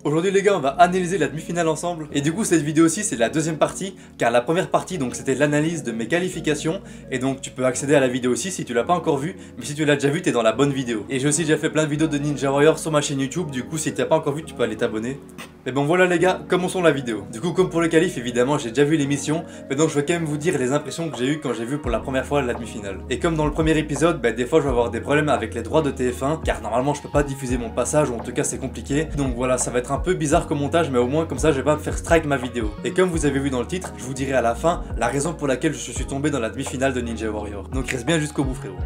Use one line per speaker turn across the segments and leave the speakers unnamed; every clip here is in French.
Aujourd'hui les gars, on va analyser la demi-finale ensemble. Et du coup cette vidéo aussi c'est la deuxième partie, car la première partie donc c'était l'analyse de mes qualifications. Et donc tu peux accéder à la vidéo aussi si tu l'as pas encore vue, mais si tu l'as déjà vue t'es dans la bonne vidéo. Et j'ai aussi déjà fait plein de vidéos de Ninja Warrior sur ma chaîne YouTube, du coup si tu l'as pas encore vu tu peux aller t'abonner. Mais bon voilà les gars, commençons la vidéo. Du coup comme pour le qualif évidemment j'ai déjà vu l'émission, mais donc je vais quand même vous dire les impressions que j'ai eues quand j'ai vu pour la première fois la demi-finale. Et comme dans le premier épisode, des fois je vais avoir des problèmes avec les droits de TF1, car normalement je peux pas diffuser mon passage, ou en tout cas c'est compliqué. Donc voilà, ça va être un peu bizarre comme montage, mais au moins comme ça je vais pas me faire strike ma vidéo. Et comme vous avez vu dans le titre, je vous dirai à la fin la raison pour laquelle je suis tombé dans la demi-finale de Ninja Warrior. Donc reste bien jusqu'au bout frérot.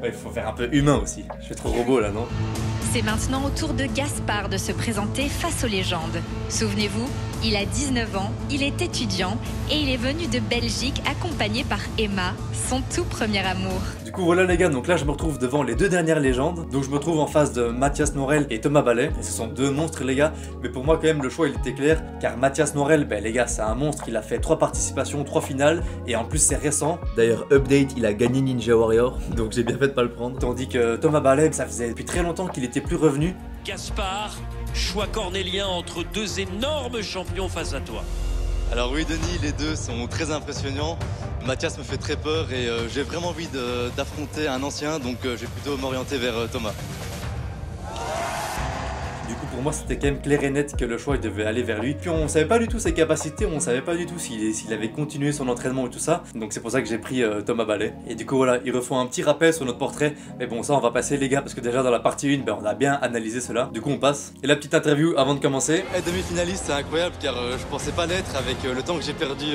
Ouais, faut faire un peu humain aussi, je suis trop robot là non?
C'est maintenant au tour de Gaspard de se présenter face aux légendes. Souvenez-vous, il a 19 ans, il est étudiant et il est venu de Belgique accompagné par Emma, son tout premier amour.
Du coup voilà les gars, donc là je me retrouve devant les deux dernières légendes. Donc je me trouve en face de Mathias Morel et Thomas Ballet. Et ce sont deux monstres les gars, mais pour moi quand même le choix il était clair. Car Mathias Morel, les gars c'est un monstre, il a fait 3 participations, 3 finales. Et en plus c'est récent. D'ailleurs update, il a gagné Ninja Warrior, donc j'ai bien fait de pas le prendre. Tandis que Thomas Ballet, ça faisait depuis très longtemps qu'il était plus revenu.
Gaspard, choix cornélien entre deux énormes champions face à toi.
Alors oui Denis, les deux sont très impressionnants. Mathias me fait très peur et j'ai vraiment envie d'affronter un ancien, donc je vais plutôt m'orienter vers Thomas.
Du coup pour moi c'était quand même clair et net que le choix il devait aller vers lui. Puis on savait pas du tout ses capacités, on savait pas du tout s'il avait continué son entraînement et tout ça. Donc c'est pour ça que j'ai pris Thomas Ballet. Et du coup voilà, ils refont un petit rappel sur notre portrait. Mais bon ça on va passer les gars, parce que déjà dans la partie 1 on a bien analysé cela. Du coup on passe. Et la petite interview avant de commencer.
Demi-finaliste c'est incroyable car je pensais pas l'être avec le temps que j'ai perdu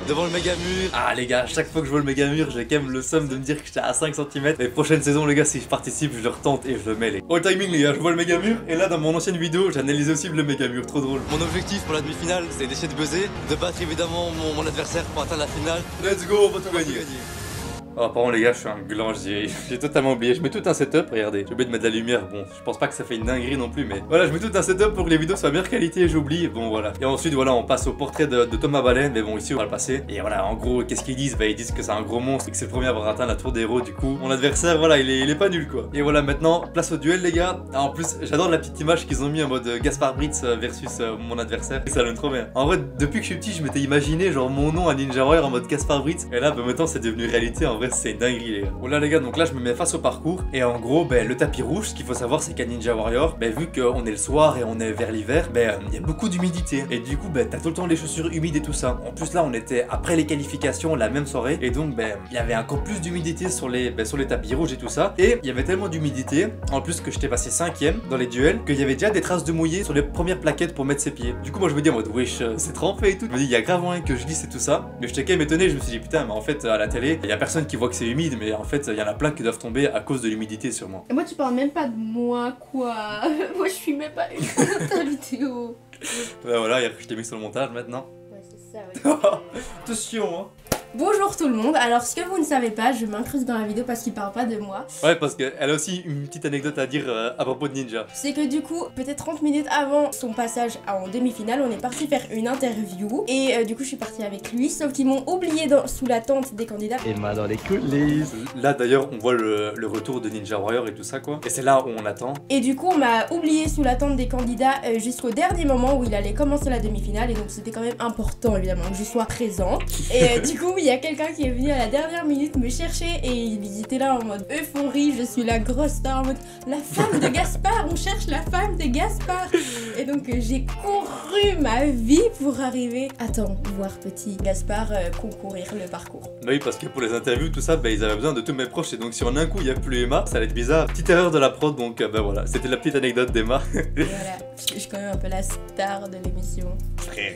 devant le méga mur.
Ah les gars, chaque fois que je vois le méga mur, j'ai quand même le seum de me dire que j'étais à 5 cm. Les prochaines saisons les gars, si je participe, je le retente et je le mets les. Au timing les gars, je vois le méga mur et là dans mon ancienne vidéo, j'analyse aussi le méga mur, trop drôle.
Mon objectif pour la demi-finale, c'est d'essayer de buzzer, de battre évidemment mon adversaire pour atteindre la finale.
Let's go, on va tout gagner. Oh pardon les gars, je suis un gland, j'ai totalement oublié. Je mets tout un setup, regardez. J'ai oublié de mettre de la lumière, bon, je pense pas que ça fait une dinguerie non plus, mais voilà, je mets tout un setup pour que les vidéos soient meilleure qualité, j'oublie, bon voilà. Et ensuite voilà, on passe au portrait de Thomas Ballet, mais bon ici on va le passer. Et voilà, en gros, qu'est-ce qu'ils disent? Ils disent que c'est un gros monstre et que c'est le premier à avoir atteint la tour des héros, du coup. Mon adversaire, voilà, il est pas nul quoi. Et voilà, maintenant, place au duel les gars. En plus, j'adore la petite image qu'ils ont mis en mode Gaspard Britz versus mon adversaire. Ça donne trop bien. En vrai, depuis que je suis petit, je m'étais imaginé genre mon nom à Ninja Warrior en mode Gaspard Britz. Et là, maintenant c'est devenu réalité, en vrai c'est une dinguerie les gars. Voilà les gars, donc là je me mets face au parcours. Et en gros, le tapis rouge, ce qu'il faut savoir c'est qu'à Ninja Warrior, vu qu'on est le soir et on est vers l'hiver, il y a beaucoup d'humidité. Et du coup, t'as tout le temps les chaussures humides et tout ça. En plus là, on était après les qualifications la même soirée. Et donc, il y avait encore plus d'humidité sur les tapis rouges et tout ça. Et il y avait tellement d'humidité, en plus que j'étais passé 5ème dans les duels, qu'il y avait déjà des traces de mouillé sur les premières plaquettes pour mettre ses pieds. Du coup, moi je me dis en mode, wesh, c'est trempé et tout. Je me dis, il y a grave moyen que je glisse et tout ça. Mais j'étais quand même étonné, je me suis dit, putain, mais en fait, à la télé, il y a personne qui voit que c'est humide, mais en fait, il y en a plein qui doivent tomber à cause de l'humidité sûrement.
Et moi, tu parles même pas de moi, quoi. Moi, je suis même pas une ta vidéo.
Voilà, je t'ai mis sur le montage maintenant.
Ouais, c'est ça, ouais.
Attention, hein.
Bonjour tout le monde, alors ce que vous ne savez pas, je m'incruste dans la vidéo parce qu'il parle pas de moi.
Ouais, parce qu'elle a aussi une petite anecdote à dire à propos de Ninja.
C'est que du coup, peut-être 30 minutes avant son passage en demi-finale, on est parti faire une interview. Et du coup, je suis partie avec lui, sauf qu'ils m'ont oublié sous la tente des candidats.
Emma dans les coulisses.
Là d'ailleurs, on voit le retour de Ninja Warrior et tout ça quoi. Et c'est là où on attend.
Et du coup, on m'a oublié sous la tente des candidats jusqu'au dernier moment où il allait commencer la demi-finale. Et donc, c'était quand même important évidemment que je sois présent. Et du coup, il y a quelqu'un qui est venu à la dernière minute me chercher et il était là en mode euphorie, je suis la grosse star en mode la femme de Gaspard, on cherche la femme de Gaspard. Et donc j'ai couru ma vie pour arriver voir petit Gaspard concourir le parcours.
Bah oui, parce que pour les interviews tout ça, ils avaient besoin de tous mes proches et donc si en un coup il y a plus Emma, ça allait être bizarre. Petite erreur de la prod, donc voilà, c'était la petite anecdote d'Emma.
Voilà, parce que je suis quand même un peu la star de l'émission.
Frère.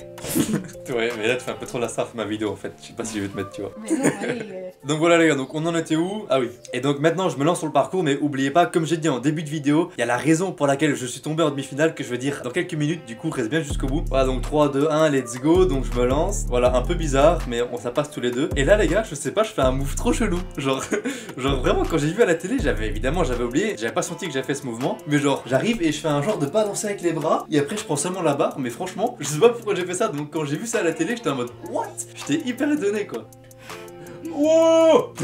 Ouais, mais là tu fais un peu trop la star de ma vidéo en fait, je sais pas si je vais te mettre, tu vois.
Mais non, allez,
Donc voilà les gars, donc on en était où? Ah oui. Et donc maintenant je me lance sur le parcours, mais oubliez pas, comme j'ai dit en début de vidéo, il y a la raison pour laquelle je suis tombé en demi-finale que je vais dire dans quelques minutes, du coup reste bien jusqu'au bout. Voilà, donc 3, 2, 1, let's go, donc je me lance. Voilà, un peu bizarre, mais ça passe tous les deux. Et là les gars, je sais pas, je fais un move trop chelou. Genre vraiment quand j'ai vu à la télé, j'avais oublié, j'avais pas senti que j'avais fait ce mouvement. Mais genre, j'arrive et je fais un genre de pas danser avec les bras, et après je prends seulement la barre, mais franchement, je sais pas pourquoi j'ai fait ça, donc quand j'ai vu ça à la télé, j'étais en mode what? J'étais hyper étonné quoi. Wow.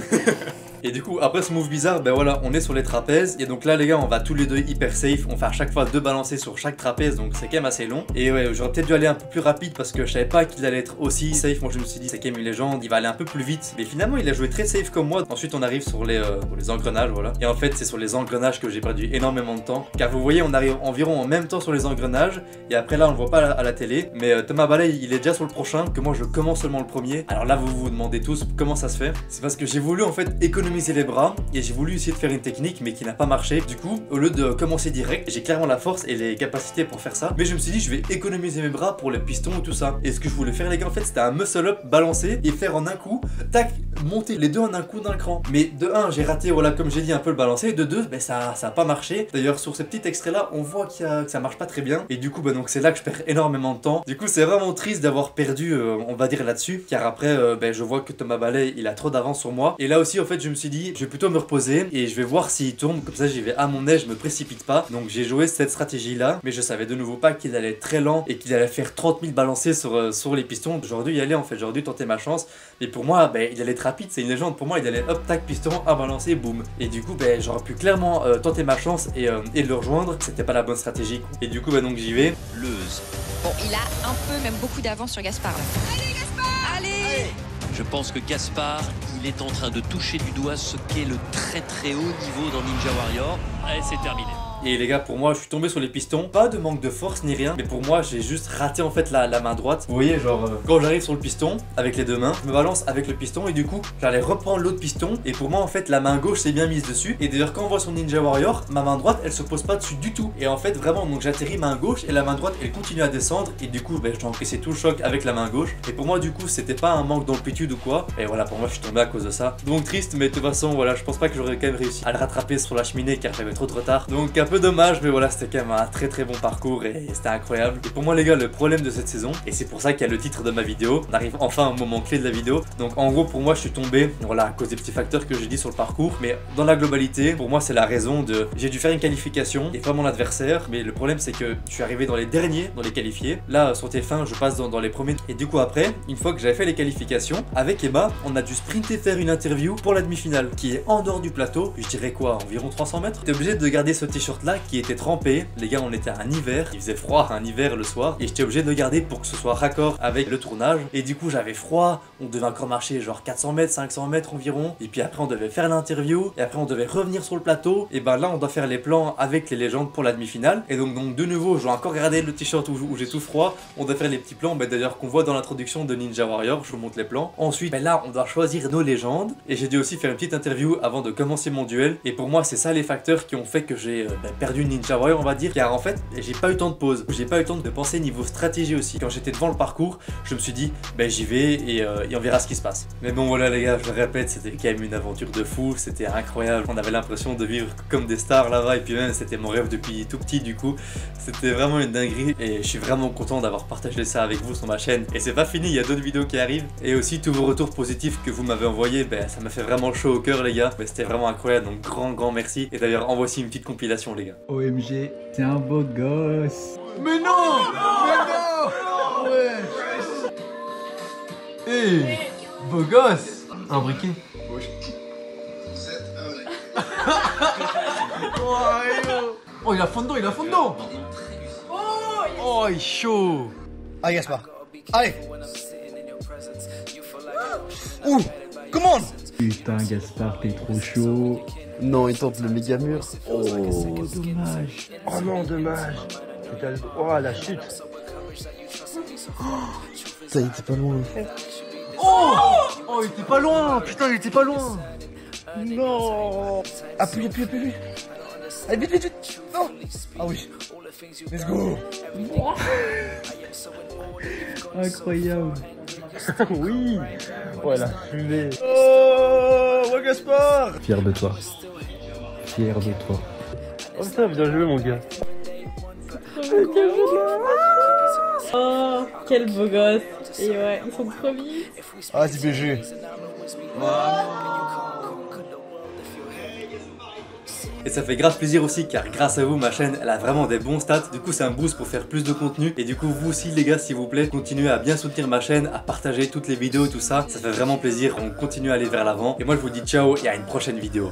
Et du coup, après ce move bizarre, ben voilà, on est sur les trapèzes. Et donc là, les gars, on va tous les deux hyper safe. On fait à chaque fois 2 balancés sur chaque trapèze, donc c'est quand même assez long. Et ouais, j'aurais peut-être dû aller un peu plus rapide parce que je savais pas qu'il allait être aussi safe. Moi, je me suis dit, c'est quand même une légende, il va aller un peu plus vite. Mais finalement, il a joué très safe comme moi. Ensuite, on arrive sur les engrenages, voilà. Et en fait, c'est sur les engrenages que j'ai perdu énormément de temps. Car vous voyez, on arrive environ en même temps sur les engrenages. Et après, là, on le voit pas à la télé. Mais Thomas Ballet, il est déjà sur le prochain, que moi, je commence seulement le premier. Alors là, vous vous demandez tous comment ça se fait. C'est parce que j'ai voulu en fait économiser les bras et j'ai voulu essayer de faire une technique mais qui n'a pas marché. Du coup, au lieu de commencer direct, j'ai clairement la force et les capacités pour faire ça. Mais je me suis dit, je vais économiser mes bras pour les pistons et tout ça. Et ce que je voulais faire, les gars, en fait, c'était un muscle up balancé et faire en un coup, tac, monter les deux en un coup d'un cran. Mais de 1, j'ai raté, voilà, comme j'ai dit, un peu le balancer. Et de 2, ben, ça a pas marché. D'ailleurs, sur ce petit extrait là, on voit que ça marche pas très bien. Et du coup, ben, donc c'est là que je perds énormément de temps. Du coup, c'est vraiment triste d'avoir perdu, on va dire là-dessus. Car après, ben, je vois que Thomas Ballet, il a trop d'avance sur moi. Et là aussi, en fait, je me suis dit, je vais plutôt me reposer et je vais voir s'il tourne. Comme ça, j'y vais à mon aise, je me précipite pas. Donc, j'ai joué cette stratégie là. Mais je savais de nouveau pas qu'il allait être très lent et qu'il allait faire 30 000 balancés sur les pistons. J'aurais dû y aller, en fait, j'aurais dû tenter ma chance. Et pour moi, ben, il allait être rapide, c'est une légende. Pour moi, il allait hop, tac, piston, à balancer, boum. Et du coup, ben, j'aurais pu clairement tenter ma chance et de le rejoindre. C'était pas la bonne stratégie, quoi. Et du coup, ben, donc j'y vais.
Leuze.
Bon, il a un peu, même beaucoup d'avance sur Gaspard. Là. Allez, Gaspard! Allez!
Je pense que Gaspard, il est en train de toucher du doigt ce qu'est le très très haut niveau dans Ninja Warrior. Allez, c'est terminé.
Et les gars, pour moi, je suis tombé sur les pistons. Pas de manque de force ni rien, mais pour moi, j'ai juste raté en fait la main droite. Vous voyez, genre, quand j'arrive sur le piston avec les deux mains, je me balance avec le piston et du coup, j'allais reprendre l'autre piston. Et pour moi, en fait, la main gauche s'est bien mise dessus. Et d'ailleurs, quand on voit sur Ninja Warrior, ma main droite, elle se pose pas dessus du tout. Et en fait, vraiment, donc j'atterris main gauche et la main droite, elle continue à descendre. Et du coup, ben, j'ai encaissé tout le choc avec la main gauche. Et pour moi, du coup, c'était pas un manque d'amplitude ou quoi. Et voilà, pour moi, je suis tombé à cause de ça. Donc triste, mais de toute façon, voilà, je pense pas que j'aurais quand même réussi à le rattraper sur la cheminée car j'avais trop de retard. Donc un peu dommage, mais voilà. C'était quand même un très très bon parcours et c'était incroyable. Et pour moi les gars, le problème de cette saison, et c'est pour ça qu'il y a le titre de ma vidéo, on arrive enfin au moment clé de la vidéo. Donc en gros pour moi je suis tombé, voilà, à cause des petits facteurs que j'ai dit sur le parcours. Mais dans la globalité, pour moi c'est la raison de... J'ai dû faire une qualification et pas mon adversaire. Mais le problème c'est que je suis arrivé dans les derniers, dans les qualifiés. Là sur TF1 je passe dans les premiers. Et du coup après, une fois que j'avais fait les qualifications, avec Emma, on a dû sprinter faire une interview pour la demi-finale qui est en dehors du plateau. Je dirais quoi, environ 300 mètres. T'es obligé de garder ce t-shirt là qui était trempé. Les gars, on était à un hiver, il faisait froid un hiver le soir et j'étais obligé de le garder pour que ce soit raccord avec le tournage. Et du coup j'avais froid, on devait encore marcher genre 400 mètres, 500 mètres environ. Et puis après on devait faire l'interview et après on devait revenir sur le plateau. Et ben là on doit faire les plans avec les légendes pour la demi-finale. Et donc de nouveau je dois encore garder le t-shirt où j'ai tout froid. On doit faire les petits plans, d'ailleurs qu'on voit dans l'introduction de Ninja Warrior, je vous montre les plans. Ensuite ben là on doit choisir nos légendes. Et j'ai dû aussi faire une petite interview avant de commencer mon duel. Et pour moi c'est ça les facteurs qui ont fait que j'ai perdu Ninja Warrior, on va dire. Car en fait j'ai pas eu le temps de pause, j'ai pas eu le temps de penser niveau stratégie aussi. Quand j'étais devant le parcours, je me suis dit ben j'y vais et on verra ce qui se passe. Mais bon voilà les gars, je le répète, c'était quand même une aventure de fou, c'était incroyable. On avait l'impression de vivre comme des stars là-bas et puis même c'était mon rêve depuis tout petit du coup. C'était vraiment une dinguerie et je suis vraiment content d'avoir partagé ça avec vous sur ma chaîne. Et c'est pas fini, il y a d'autres vidéos qui arrivent. Et aussi tous vos retours positifs que vous m'avez envoyés, ben ça m'a fait vraiment chaud au cœur les gars. Ben, c'était vraiment incroyable, donc grand merci. Et d'ailleurs en voici une petite compilation les gars.
OMG, c'est un beau gosse.
Mais non! Mais non! Ouais! Hé! Beau gosse! Un briquet. Oh, il a fond dedans, il a fond dedans! Oh, il est chaud!
Allez, Gaspard! Allez! Ouh! Commande!
Putain, Gaspard, t'es trop chaud.
Non, il tente le méga mur.
Oh, dommage.
Oh non, dommage! Oh, la chute!
Ça, il était pas loin. Oh! Oh, il était pas loin! Putain, il était pas loin!
Non! Appuie! Allez, vite! Non! Ah oui! Let's go!
Incroyable.
Oui! Voilà, fumée! Oh! Ouais, Gaspard!
Fier de toi. Fier de toi.
Oh putain, bien joué, mon gars!
Oh, quel beau gosse. Et ouais, ils sont premiers.
Ah, c'est BG!
Et ça fait grave plaisir aussi car grâce à vous ma chaîne elle a vraiment des bons stats. Du coup c'est un boost pour faire plus de contenu. Et du coup vous aussi les gars s'il vous plaît, continuez à bien soutenir ma chaîne, à partager toutes les vidéos et tout ça. Ça fait vraiment plaisir, on continue à aller vers l'avant. Et moi je vous dis ciao et à une prochaine vidéo.